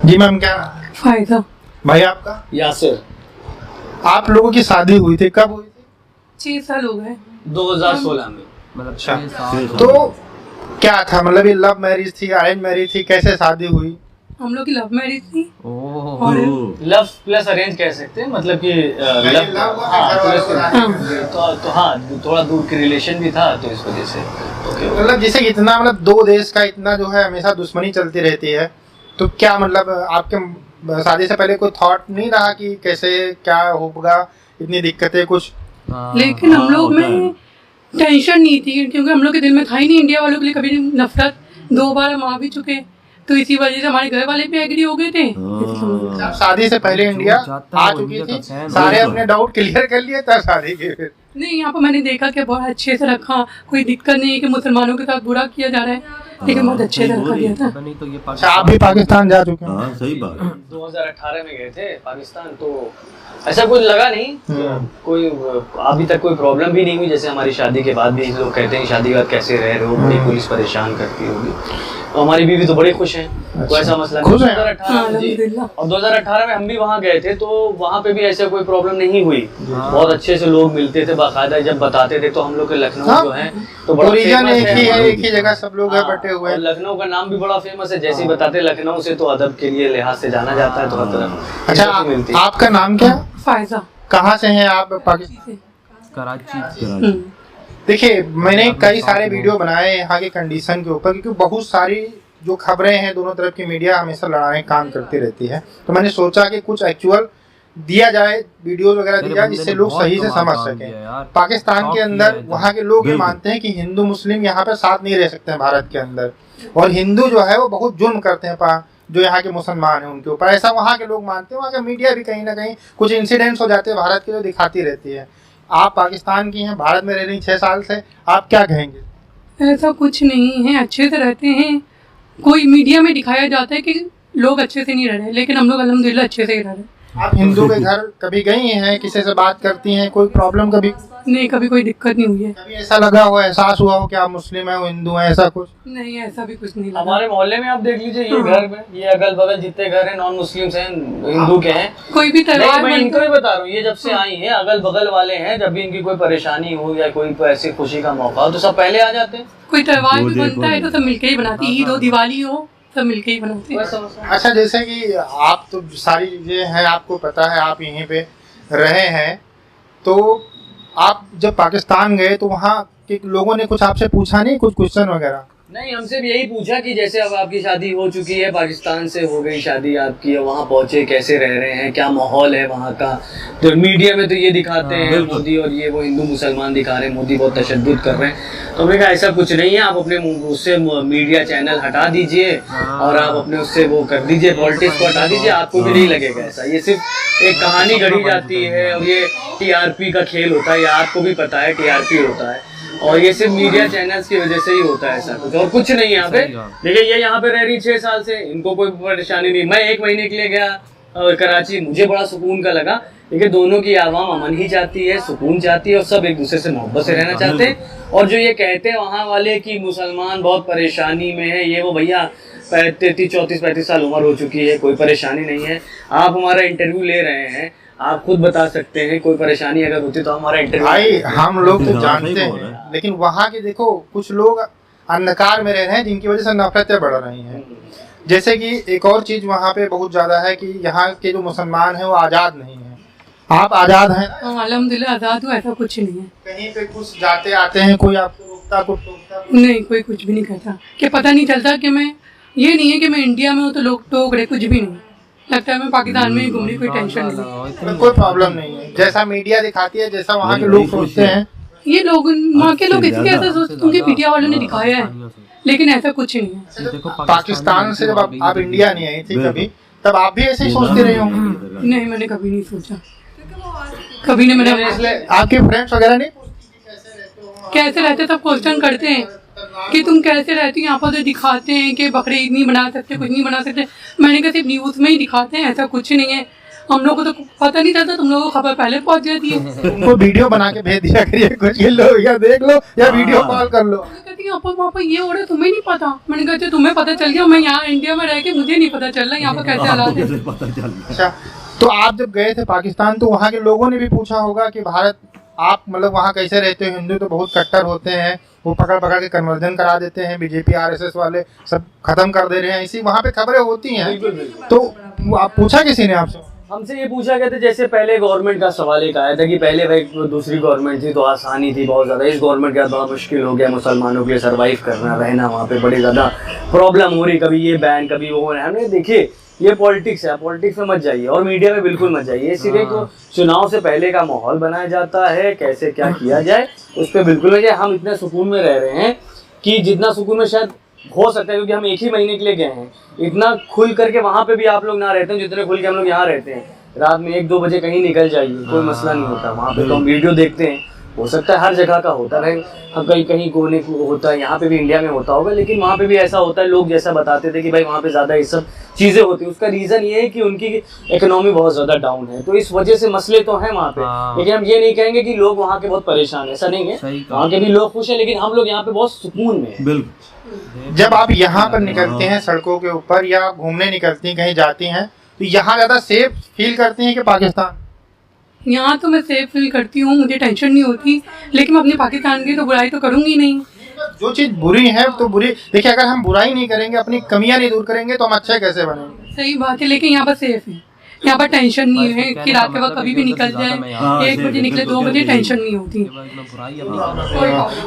जी ma'am, क्या फायदा। भाई आपका? यासिर। आप लोगों की शादी हुई थी, कब हुई थी? 6 साल हो गए। 2016 में। मतलब अच्छा। 6 साल तो क्या था, मतलब ये लव मैरिज थी, अरेंज मैरिज थी, कैसे शादी हुई? हम लोग की लव मैरिज थी। ओह और लव प्लस अरेंज कह सकते हैं, मतलब कि लव love हाँ, plus- तो हाँ थोड़ा दूर की रिलेशन भी था, तो इस वजह से ओके। मतलब जैसे कि इतना, मतलब दो देश का इतना जो है हमेशा दुश्मनी चलती रहती है, तो क्या मतलब आपके शादी से पहले कोई थॉट नहीं रहा कि कैसे क्या होगा, इतनी दिक्कतें कुछ? लेकिन हम लोग में टेंशन नहीं थी, क्योंकि हम लोग के दिल में था ही नहीं इंडिया वालों के लिए कभी नफरत। 2 बार हम आ भी चुके, तो इसी वजह से हमारे घर वाले भी एग्री हो गए थे। जब शादी से पहले इंडिया आ चुकी थी, सारे अपने डाउट क्लियर कर लिए, तब शादी की फिर? नहीं, यहाँ पर मैंने देखा कि बहुत अच्छे से रखा, कोई दिक्कत नहीं है कि मुसलमानों के साथ बुरा किया जा रहा है, लेकिन बहुत अच्छे से रखा गया था। नहीं तो ये अच्छा, आप भी पाकिस्तान जा चुके हैं? हाँ सही बात है। 2018 में गए थे पाकिस्तान, तो ऐसा कुछ लगा नहीं, कोई अभी तक कोई प्रॉब्लम भी नहीं हुई। जैसे हमारी शादी के बाद भी लोग कहते हैं शादी के बाद कैसे रह रहे हो, बड़ी पुलिस परेशान करती होगी, तो हमारी बीवी तो बड़े खुश हैं, कोई ऐसा मसला नहीं। खुश हैं? 2018 में जी, अल्हम्दुलिल्लाह। और 2018 में हम भी वहाँ गए थे, तो वहाँ पे भी ऐसा कोई प्रॉब्लम नहीं हुई। बहुत अच्छे से लोग मिलते थे, बाकायदा जब बताते थे, तो हम लोग के लखनऊ हाँ, जो है तो बड़ा रीजन फेमस एक ही है, है। एक ही जगह सब लोग हैं हाँ, बटे हुए। और लखनऊ का नाम भी बड़ा फेमस है, जैसे ही बताते लखनऊ से, तो अदब के लिए लिहाज से जाना जाता है, तो हर तरफ अच्छा, इज्जत मिलती है। आपका नाम क्या? फायदा। कहाँ से हैं आप? पाकिस्तान। कराची। देखिए, मैंने कई सारे वीडियो बनाए यहाँ के कंडीशन के ऊपर, क्योंकि बहुत सारी जो खबरें हैं, दोनों तरफ की मीडिया हमेशा लड़ाने का काम करती रहती है, तो मैंने सोचा कि कुछ एक्चुअल दिया जाए, वीडियोस वगैरह दिया जाए, जिससे लोग सही से समझ सकें। पाकिस्तान के अंदर वहाँ के लोग ये मानते हैं कि हिंदू मुस्लिम यहाँ पे साथ नहीं रह सकते हैं भारत के अंदर, और हिंदू जो है वो बहुत जुल्म करते हैं जो यहाँ के मुसलमान हैं उनके ऊपर, ऐसा वहाँ के लोग मानते हैं। वहाँ का मीडिया भी कहीं ना कहीं कुछ इंसिडेंट्स हो जाते हैं भारत के, जो दिखाती रहती है। आप पाकिस्तान की हैं, भारत में रह रही 6 साल से, आप क्या कहेंगे? ऐसा कुछ नहीं है, अच्छे से रहते हैं। कोई मीडिया में दिखाया जाता है कि लोग अच्छे से नहीं रह रहे, लेकिन हम लोग अल्हम्दुलिल्लाह अच्छे से ही रह रहे हैं। आप हिंदू के घर कभी गई हैं, किसी से बात करती हैं, कोई प्रॉब्लम कभी? नहीं, कभी कोई दिक्कत नहीं हुई है। कभी ऐसा लगा हो, एहसास हुआ हो कि आप मुस्लिम हैं, वो हिंदू हैं, ऐसा कुछ? नहीं, ऐसा भी कुछ नहीं लगा। हमारे मोहल्ले में आप देख लीजिए, ये घर में, ये अगल बगल जितने घर हैं नॉन मुस्लिम्स हैं, हिंदू के हैं। कोई भी नहीं, त्योहार मैं इनको बनता ही बता रहा हूँ, ये जब से आई हैं अगल बगल वाले हैं, जब भी इनकी कोई परेशानी हो या कोई ऐसी खुशी का मौका हो, तो सब पहले आ जाते हैं। कोई त्योहार भी बनता है तो सब मिलके ही बनाते हैं। ईद हो, दिवाली हो, सब मिलके ही बनाते हैं। अच्छा, जैसे कि आप तो सारी चीजें हैं, आपको पता है, आप यहीं पे रहे हैं, तो आप जब पाकिस्तान गए तो वहाँ के लोगों ने कुछ आपसे पूछा नहीं, कुछ क्वेश्चन वगैरह? नहीं, हमसे भी यही पूछा कि जैसे अब आपकी शादी हो चुकी है, पाकिस्तान से हो गई शादी आपकी, वहाँ पहुँचे कैसे रह रहे हैं, क्या माहौल है वहाँ का। तो मीडिया में तो ये दिखाते हैं मोदी और ये वो हिंदू मुसलमान दिखा रहे हैं, मोदी बहुत तशद्दुद कर रहे हैं। तो हमने कहा ऐसा कुछ नहीं है, आप अपने उससे मीडिया चैनल हटा दीजिए और आप अपने उससे वो कर दीजिए, पॉलिटिक्स को हटा दीजिए, आपको भी नहीं लगेगा ऐसा। ये सिर्फ एक कहानी गढ़ी जाती है, और ये TRP का खेल होता है, ये आपको भी पता है, TRP होता है, और ये सिर्फ मीडिया चैनल्स की वजह से ही होता है, ऐसा कुछ और कुछ नहीं है यहाँ पे। देखिए, ये यहाँ पे रह रही 6 साल से, इनको कोई परेशानी नहीं। मैं 1 महीने के लिए गया कराची, मुझे बड़ा सुकून का लगा, लेकिन दोनों की आवाम अमन ही चाहती है, सुकून चाहती है, और सब एक दूसरे से मोहब्बत से रहना चाहते हैं। और जो ये कहते हैं वहाँ वाले कि मुसलमान बहुत परेशानी में है, ये वो, भैया 33, 34, 35 साल उम्र हो चुकी है, कोई परेशानी नहीं है। आप हमारा इंटरव्यू ले रहे हैं, आप खुद बता सकते हैं, कोई परेशानी अगर होती तो हमारा इंटरव्यू। भाई, हम लोग तो जानते हैं, लेकिन वहाँ के देखो कुछ लोग अंधकार में रह रहे हैं, जिनकी वजह से नफरतें बढ़ रही हैं। जैसे कि एक और चीज वहाँ पे बहुत ज्यादा है कि यहाँ के जो मुसलमान हैं वो आजाद नहीं है। आप आजाद हैं? अल्हम्दुलिल्लाह आज़ाद हूँ, ऐसा कुछ नहीं है। कहीं पे कुछ जाते आते हैं, कोई आपको रोकता, कुछ टोकता? नहीं, कोई कुछ भी नहीं कहता, कि पता नहीं चलता कि मैं, ये नहीं है कि मैं इंडिया में हूँ तो लोग टोक रहे, कुछ भी नहीं। लगता है मैं पाकिस्तान में ही घूम रही, कोई टेंशन नहीं, कोई प्रॉब्लम नहीं है। जैसा मीडिया दिखाती है, जैसा वहाँ के लोग सोचते हैं, ये लोग, वहाँ के लोग इसलिए ऐसा सोचते हैं क्योंकि मीडिया वालों ने दिखाया है, लेकिन ऐसा कुछ नहीं है। पाकिस्तान से जब आप इंडिया नहीं आई थी कभी, तब आप भी ऐसे ही सोचते रहे होंगे? नहीं, मैंने कभी नहीं सोचा, कभी नहीं। मैंने इसलिए आपके फ्रेंड्स वगैरह नहीं कैसे रहते, सब क्वेश्चन करते हैं कि तुम कैसे रहती हो यहाँ पर, तो दिखाते हैं कि बकरे ईद नहीं बना सकते, कुछ नहीं बना सकते। मैंने कहा सिर्फ न्यूज़ में ही दिखाते हैं, ऐसा कुछ नहीं है। हम लोग को तो पता नहीं चलता, तुम लोगों को खबर पहले पहुंच जाती है। उनको वीडियो बना के भेज दिया करिए, कुछ ये लो या देख लो या वीडियो कॉल कर लो। कहती यहाँ पर वहाँ पर ये हो रहा है, तुम्हें नहीं पता। मैंने कहा अच्छा तुम्हें पता चल गया, मैं यहाँ इंडिया में रह के मुझे नहीं पता चल रहा यहाँ पर कैसे हालात है। पता चल गया। अच्छा, तो आप जब गए थे पाकिस्तान तो वहाँ के लोगों ने भी पूछा होगा कि भारत आप मतलब वहाँ कैसे रहते हो? हिंदू तो बहुत कट्टर होते हैं, वो पकड़ पकड़ के कन्वर्जन करा देते हैं, बीजेपी आरएसएस वाले सब खत्म कर दे रहे हैं, इसी वहाँ पे खबरें होती हैं। बिल्कुल बिल्कुल। तो वो आप पूछा किसी ने आपसे? हमसे ये पूछा गया था, जैसे पहले गवर्नमेंट का सवाल एक आया था कि पहले भाई दूसरी गवर्नमेंट थी तो आसानी थी बहुत ज़्यादा, इस गवर्नमेंट के बाद बड़ा मुश्किल हो गया मुसलमानों के लिए सर्वाइव करना, रहना वहाँ पे बड़ी ज़्यादा प्रॉब्लम हो रही, कभी ये बैन कभी वो हो रहा है। हमने देखिए ये पॉलिटिक्स है, पॉलिटिक्स में मत जाइए और मीडिया में बिल्कुल मत जाइए। इसीलिए तो चुनाव से पहले का माहौल बनाया जाता है, कैसे क्या किया जाए उस पर बिल्कुल मत जाइए। हम इतने सुकून में रह रहे हैं कि जितना सुकून में शायद हो सकता है, क्योंकि हम एक ही महीने के लिए गए हैं, इतना खुल करके वहाँ पे भी आप लोग ना रहते हैं जितने खुल के हम लोग यहाँ रहते हैं। रात में 1-2 बजे कहीं निकल जाइए, कोई मसला नहीं होता। वहाँ पे तो हम वीडियो देखते हैं, हो सकता है हर जगह का होता है, हम कहीं कहीं कोने को होता है, यहाँ पे भी इंडिया में होता होगा, लेकिन वहाँ पे भी ऐसा होता है। लोग जैसा बताते थे कि भाई वहाँ पे ज़्यादा ये सब चीज़ें होती है, उसका रीज़न ये है कि उनकी इकोनॉमी बहुत ज़्यादा डाउन है, तो इस वजह से मसले तो हैं वहाँ पे। लेकिन हम ये नहीं कहेंगे कि लोग वहाँ के बहुत परेशान है, ऐसा नहीं है, वहाँ के भी लोग खुश हैं, लेकिन हम लोग यहाँ पे बहुत सुकून में हैं। बिल्कुल। जब आप यहाँ पर निकलते हैं सड़कों के ऊपर या घूमने निकलती हैं, कहीं जाती हैं, तो यहाँ ज़्यादा सेफ फील करती हैं कि पाकिस्तान? यहाँ तो मैं सेफ फील करती हूँ, मुझे टेंशन नहीं होती, लेकिन मैं अपने पाकिस्तान की तो बुराई तो करूँगी नहीं। जो चीज़ बुरी है तो बुरी, देखिए अगर हम बुराई नहीं करेंगे, अपनी कमियां नहीं दूर करेंगे तो हम अच्छे कैसे बनेंगे? सही बात है, लेकिन यहाँ पर सेफ है, यहाँ पर टेंशन नहीं है कि रात के वक्त कभी भी निकल जाए, 1 बजे निकले 2 बजे टेंशन नहीं होती।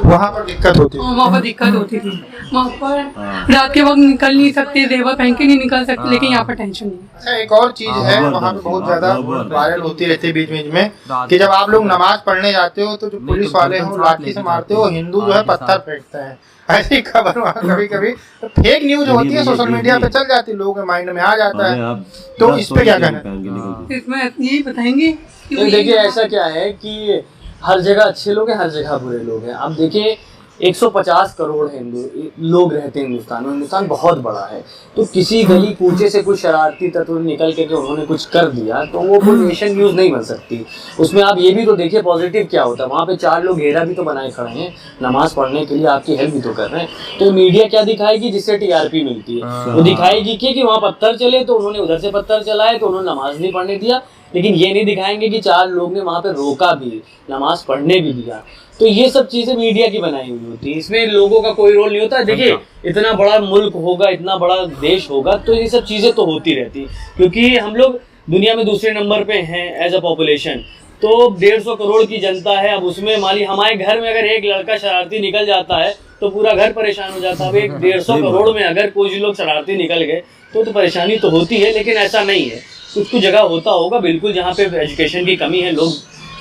वहाँ पर दिक्कत होती है। वहाँ पर दिक्कत होती थी, वहाँ पर रात के वक्त निकल नहीं सकते, जेवर पहन के नहीं निकल सकते, लेकिन यहाँ पर टेंशन नहीं है। अच्छा, एक और चीज है वहाँ पे बहुत ज्यादा वायरल होती रहती है बीच बीच में कि जब आप लोग नमाज पढ़ने जाते हो तो जो पुलिस वाले हो लाठी से मारते हो, हिंदू जो है पत्थर फेंकते हैं, ऐसी खबर वहाँ कभी कभी फेक न्यूज होती है, सोशल मीडिया पे चल जाती है, लोगों के माइंड में आ जाता है। तो इस पे क्या कहना है? इसमें यही बताएंगे तो देखिए ऐसा क्या है कि हर जगह अच्छे लोग हैं, हर जगह बुरे लोग हैं। अब देखिए 150 करोड़ हिंदू लोग रहते हैं हिंदुस्तान में, हिंदुस्तान बहुत बड़ा है, तो किसी गली कूचे से कुछ शरारती तत्व निकल के उन्होंने कुछ कर दिया तो वो कोई नेशन न्यूज़ नहीं बन सकती। उसमें आप ये भी तो देखिए पॉजिटिव क्या होता है, वहाँ पे 4 लोग घेरा भी तो बनाए खड़े हैं नमाज पढ़ने के लिए, आपकी हेल्प भी तो कर रहे हैं। तो मीडिया क्या दिखाएगी जिससे टीआरपी मिलती है, वो दिखाएगी कि वहाँ पत्थर चले तो उन्होंने उधर से पत्थर चलाए तो उन्होंने नमाज नहीं पढ़ने दिया, लेकिन ये नहीं दिखाएंगे कि 4 लोग ने वहाँ पे रोका भी, नमाज पढ़ने भी दिया। तो ये सब चीजें मीडिया की बनाई हुई होती है, इसमें लोगों का कोई रोल नहीं होता। देखिए इतना बड़ा मुल्क होगा, इतना बड़ा देश होगा, तो ये सब चीजें तो होती रहती, क्योंकि हम लोग दुनिया में दूसरे नंबर पे हैं एज अ पॉपुलेशन। तो 150 करोड़ की जनता है, अब उसमें माली हमारे घर में अगर एक लड़का शरारती निकल जाता है तो पूरा घर परेशान हो जाता है। अब 150 करोड़ में अगर कुछ लोग शरारती निकल गए तो परेशानी तो होती है, लेकिन ऐसा नहीं है, कुछ कुछ जगह होता होगा बिल्कुल जहाँ पे एजुकेशन की कमी है, लोग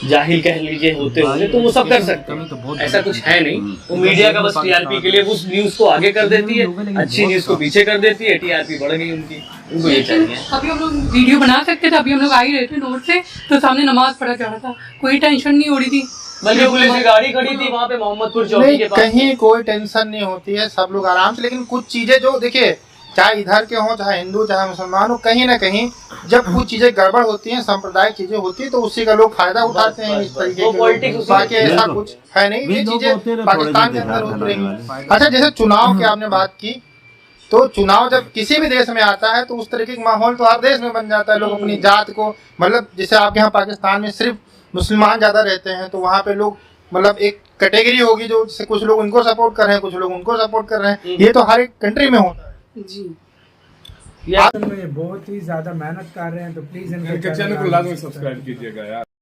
जाहिल कह लीजिए होते होंगे, तो वो सब कर सकते हैं, ऐसा कुछ है नहीं। वो मीडिया का बस टीआरपी के लिए उस न्यूज को आगे कर देती है, अच्छी न्यूज को पीछे कर देती है, टीआरपी बढ़ गई उनकी, उनको ये चाहिए। अभी हम लोग वीडियो बना सकते थे, अभी हम लोग आ ही रहे थे नोट से, तो सामने नमाज पढ़ा जा रहा था, कोई टेंशन नहीं हो रही थी, बल्कि पुलिस की गाड़ी खड़ी थी वहाँ पे मोहम्मदपुर चौकी के पास, कहीं कोई टेंशन नहीं होती है, सब लोग आराम से। लेकिन कुछ चीजें जो देखिए चाहे इधर के हों, चाहे हिंदू चाहे मुसलमान हो, कहीं ना कहीं जब कुछ चीजें गड़बड़ होती हैं, सांप्रदायिक चीजें होती है, तो उसी का लोग फायदा उठाते हैं इस तरीके के। बाकी ऐसा कुछ है नहीं, ये चीजें पाकिस्तान के अंदर होती रही। अच्छा, जैसे चुनाव की आपने बात की, तो चुनाव जब किसी भी देश में आता है तो उस तरीके का माहौल तो हर देश में बन जाता है। लोग अपनी जात को, मतलब जैसे आपके यहाँ पाकिस्तान में सिर्फ मुसलमान ज्यादा रहते हैं, तो वहाँ पे लोग मतलब एक कैटेगरी होगी जो कुछ लोग उनको सपोर्ट कर रहे हैं, कुछ लोग उनको सपोर्ट कर रहे हैं, ये तो हर एक कंट्री में होता है जी। में बहुत ही ज्यादा मेहनत कर रहे हैं, तो प्लीज इनके चैनल को लाजमी सब्सक्राइब कीजिएगा यार।